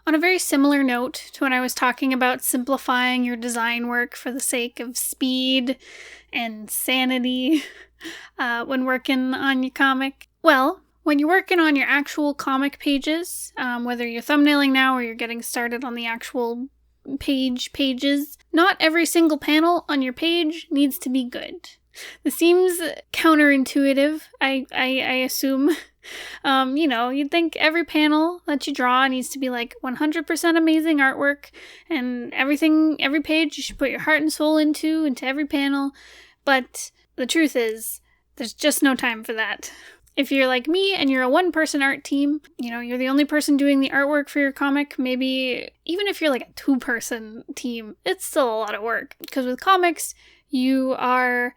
On a very similar note to when I was talking about simplifying your design work for the sake of speed and sanity when working on your comic, well, when you're working on your actual comic pages, whether you're thumbnailing now or you're getting started on the actual pages, not every single panel on your page needs to be good. This seems counterintuitive, I assume. You'd think every panel that you draw needs to be like 100% amazing artwork, and every page you should put your heart and soul into every panel. But the truth is, there's just no time for that. If you're like me and you're a one-person art team, you're the only person doing the artwork for your comic, maybe even if you're like a two-person team, it's still a lot of work. Because with comics, you are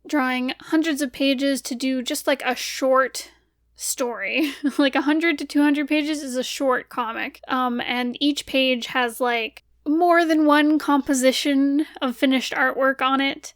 drawing hundreds of pages to do just like a short story. Like 100 to 200 pages is a short comic. And each page has like more than one composition of finished artwork on it,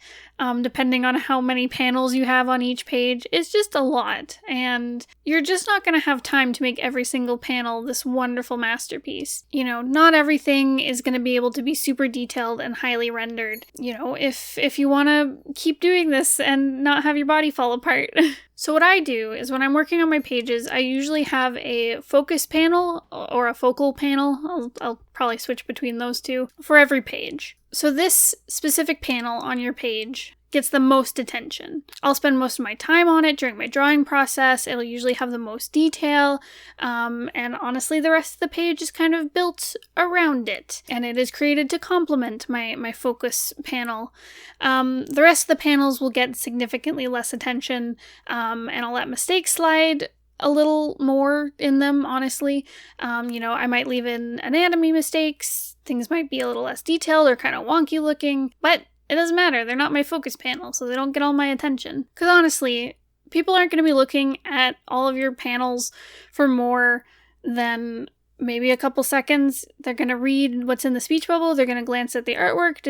depending on how many panels you have on each page. It's just a lot, and you're just not going to have time to make every single panel this wonderful masterpiece. Not everything is going to be able to be super detailed and highly rendered. If you want to keep doing this and not have your body fall apart. So what I do is when I'm working on my pages, I usually have a focus panel or a focal panel. I'll probably switch between those two for every page. So this specific panel on your page gets the most attention. I'll spend most of my time on it during my drawing process. It'll usually have the most detail, and honestly, the rest of the page is kind of built around it, and it is created to complement my focus panel. The rest of the panels will get significantly less attention, and I'll let mistakes slide a little more in them, honestly. I might leave in anatomy mistakes, things might be a little less detailed or kind of wonky looking, but it doesn't matter, they're not my focus panel, so they don't get all my attention. Because honestly, people aren't going to be looking at all of your panels for more than maybe a couple seconds. They're going to read what's in the speech bubble, they're going to glance at the artwork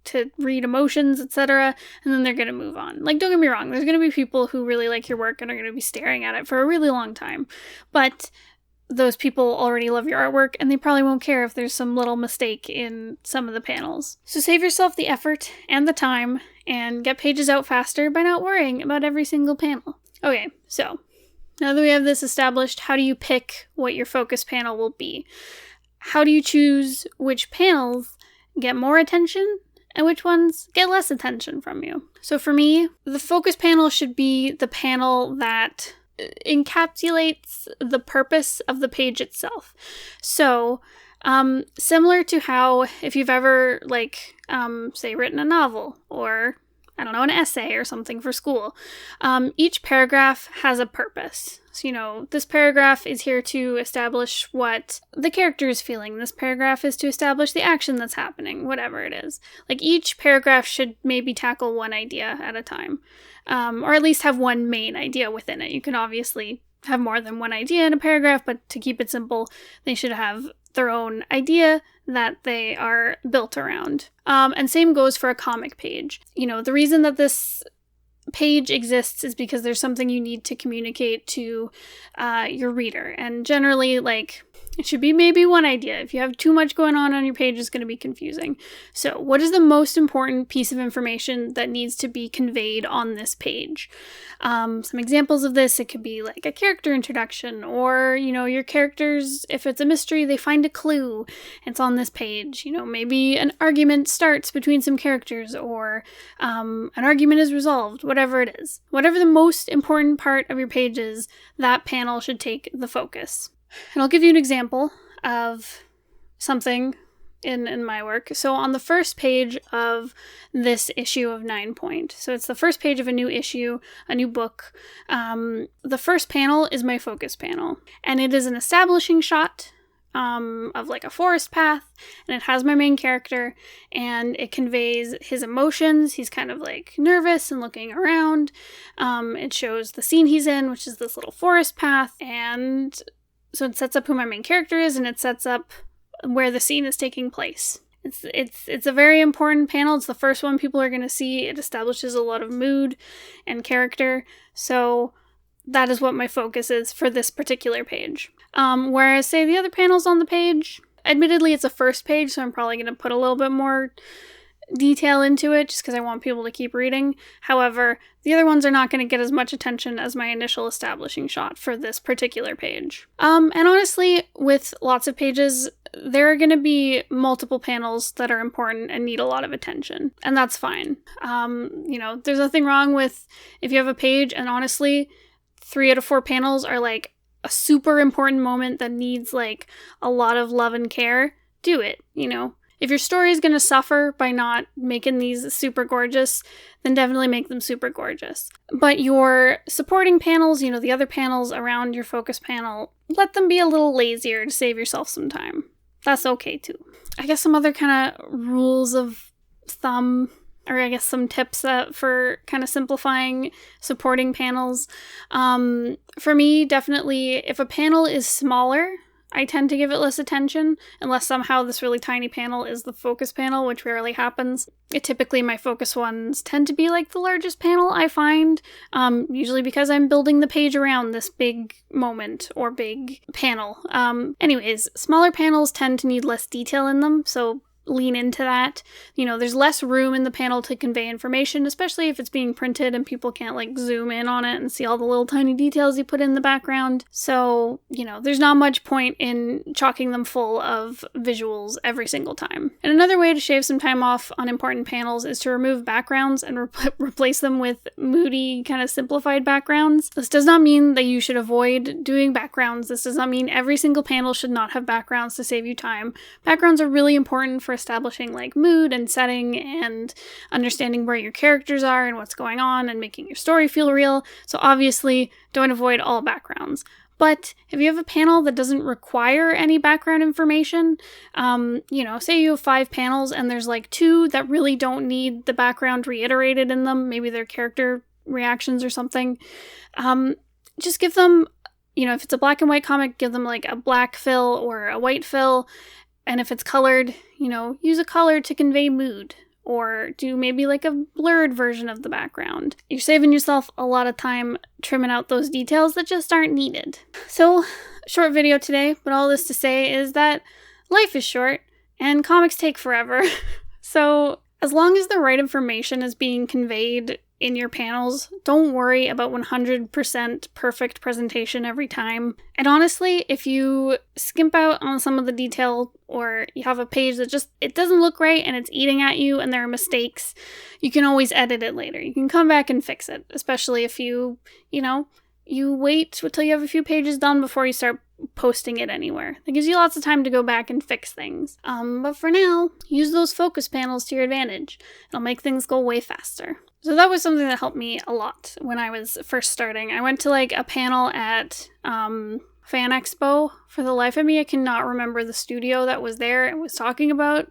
to read emotions, etc., and then they're going to move on. Like, don't get me wrong, there's going to be people who really like your work and are going to be staring at it for a really long time, but those people already love your artwork, and they probably won't care if there's some little mistake in some of the panels. So save yourself the effort and the time, and get pages out faster by not worrying about every single panel. Okay, so now that we have this established, how do you pick what your focus panel will be? How do you choose which panels get more attention and which ones get less attention from you? So for me, the focus panel should be the panel that encapsulates the purpose of the page itself. So, similar to how if you've ever, say, written a novel or, an essay or something for school, each paragraph has a purpose. So, this paragraph is here to establish what the character is feeling. This paragraph is to establish the action that's happening, whatever it is. Like, each paragraph should maybe tackle one idea at a time. Or at least have one main idea within it. You can obviously have more than one idea in a paragraph, but to keep it simple, they should have their own idea that they are built around. And same goes for a comic page. The reason that this page exists is because there's something you need to communicate to your reader. And generally, it should be maybe one idea. If you have too much going on your page, it's going to be confusing. So, what is the most important piece of information that needs to be conveyed on this page? Some examples of this, it could be like a character introduction, or, your characters, if it's a mystery, they find a clue. It's on this page. Maybe an argument starts between some characters, or an argument is resolved, whatever it is. Whatever the most important part of your page is, that panel should take the focus. And I'll give you an example of something in my work. So on the first page of this issue of 9 Point, so it's the first page of a new issue, a new book, the first panel is my focus panel. And it is an establishing shot of like a forest path, and it has my main character, and it conveys his emotions. He's kind of like nervous and looking around. It shows the scene he's in, which is this little forest path, and so it sets up who my main character is, and it sets up where the scene is taking place. It's a very important panel. It's the first one people are going to see. It establishes a lot of mood and character. So that is what my focus is for this particular page. Whereas, say, the other panels on the page, admittedly, it's a first page, so I'm probably going to put a little bit more detail into it just because I want people to keep reading. However, the other ones are not going to get as much attention as my initial establishing shot for this particular page. And honestly, with lots of pages, there are going to be multiple panels that are important and need a lot of attention, and that's fine. There's nothing wrong with if you have a page and honestly, 3 out of 4 panels are like a super important moment that needs like a lot of love and care. Do it, If your story is going to suffer by not making these super gorgeous, then definitely make them super gorgeous. But your supporting panels, the other panels around your focus panel, let them be a little lazier to save yourself some time. That's okay too. I guess some other kind of rules of thumb, or I guess some tips for kind of simplifying supporting panels. For me, definitely, if a panel is smaller, I tend to give it less attention, unless somehow this really tiny panel is the focus panel, which rarely happens. Typically, my focus ones tend to be like the largest panel, I find, usually because I'm building the page around this big moment or big panel. Anyways, smaller panels tend to need less detail in them, so lean into that. There's less room in the panel to convey information, especially if it's being printed and people can't like zoom in on it and see all the little tiny details you put in the background. So, there's not much point in chalking them full of visuals every single time. And another way to shave some time off on important panels is to remove backgrounds and replace them with moody, kind of simplified backgrounds. This does not mean that you should avoid doing backgrounds. This does not mean every single panel should not have backgrounds to save you time. Backgrounds are really important for establishing like mood and setting and understanding where your characters are and what's going on and making your story feel real. So obviously, don't avoid all backgrounds. But if you have a panel that doesn't require any background information, say you have 5 panels and there's like 2 that really don't need the background reiterated in them, maybe they're character reactions or something, just give them, if it's a black and white comic, give them like a black fill or a white fill. And if it's colored, use a color to convey mood, or do maybe like a blurred version of the background. You're saving yourself a lot of time trimming out those details that just aren't needed. So, short video today, but all this to say is that life is short and comics take forever. So, as long as the right information is being conveyed in your panels, don't worry about 100% perfect presentation every time. And honestly, if you skimp out on some of the detail, or you have a page that it doesn't look right and it's eating at you and there are mistakes, you can always edit it later. You can come back and fix it, especially if you wait until you have a few pages done before you start posting it anywhere. That gives you lots of time to go back and fix things. But for now, use those focus panels to your advantage. It'll make things go way faster. So that was something that helped me a lot when I was first starting. I went to like a panel at Fan Expo. For the life of me, I cannot remember the studio that was there and was talking about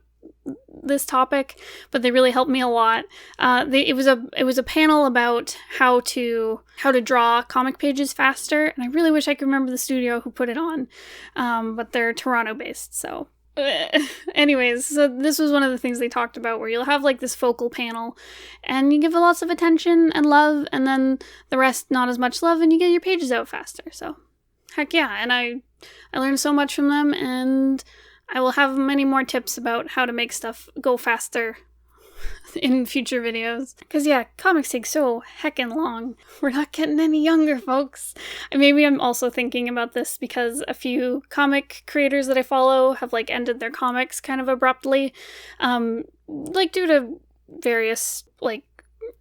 this topic, but they really helped me a lot. It was a panel about how to draw comic pages faster, and I really wish I could remember the studio who put it on, but they're Toronto based, so. Anyways, so this was one of the things they talked about, where you'll have like this focal panel and you give it lots of attention and love, and then the rest not as much love, and you get your pages out faster. So heck yeah, and I learned so much from them, and I will have many more tips about how to make stuff go faster in future videos. Because yeah, comics take so heckin' long. We're not getting any younger, folks. And maybe I'm also thinking about this because a few comic creators that I follow have like ended their comics kind of abruptly, like due to various like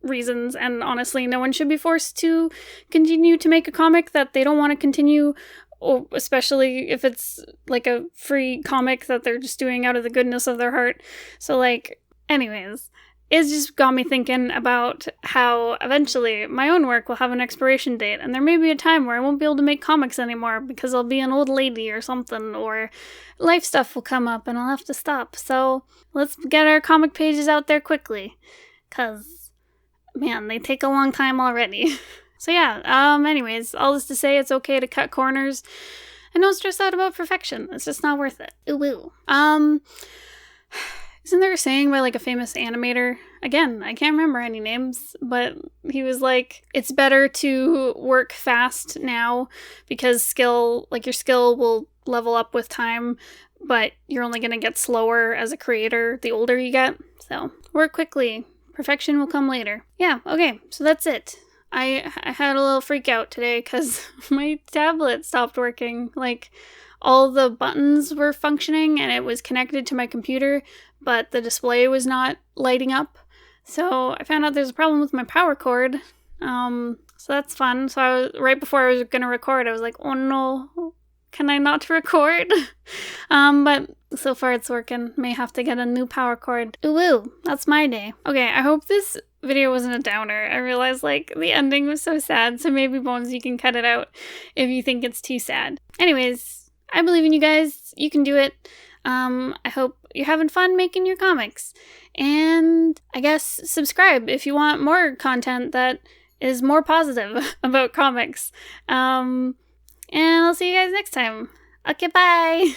reasons, and honestly, no one should be forced to continue to make a comic that they don't want to continue, or especially if it's like a free comic that they're just doing out of the goodness of their heart. So like, anyways, it's just got me thinking about how eventually my own work will have an expiration date, and there may be a time where I won't be able to make comics anymore because I'll be an old lady or something, or life stuff will come up and I'll have to stop. So let's get our comic pages out there quickly, because, man, they take a long time already. So yeah, anyways, all this to say, it's okay to cut corners and don't stress out about perfection. It's just not worth it. Ooh. Isn't there a saying by like a famous animator? Again, I can't remember any names, but he was like, it's better to work fast now because your skill will level up with time, but you're only going to get slower as a creator the older you get. So work quickly. Perfection will come later. Yeah, okay, so that's it. I had a little freak out today because my tablet stopped working. Like, all the buttons were functioning and it was connected to my computer, but the display was not lighting up. So I found out there's a problem with my power cord. So that's fun. So right before I was going to record, I was like, oh no, can I not record? But so far it's working. May have to get a new power cord. Ooh, that's my day. Okay, I hope this video wasn't a downer. I realized like the ending was so sad, so maybe Bones, you can cut it out if you think it's too sad. Anyways, I believe in you guys. You can do it. I hope you're having fun making your comics. And I guess subscribe if you want more content that is more positive about comics. And I'll see you guys next time. Okay, bye!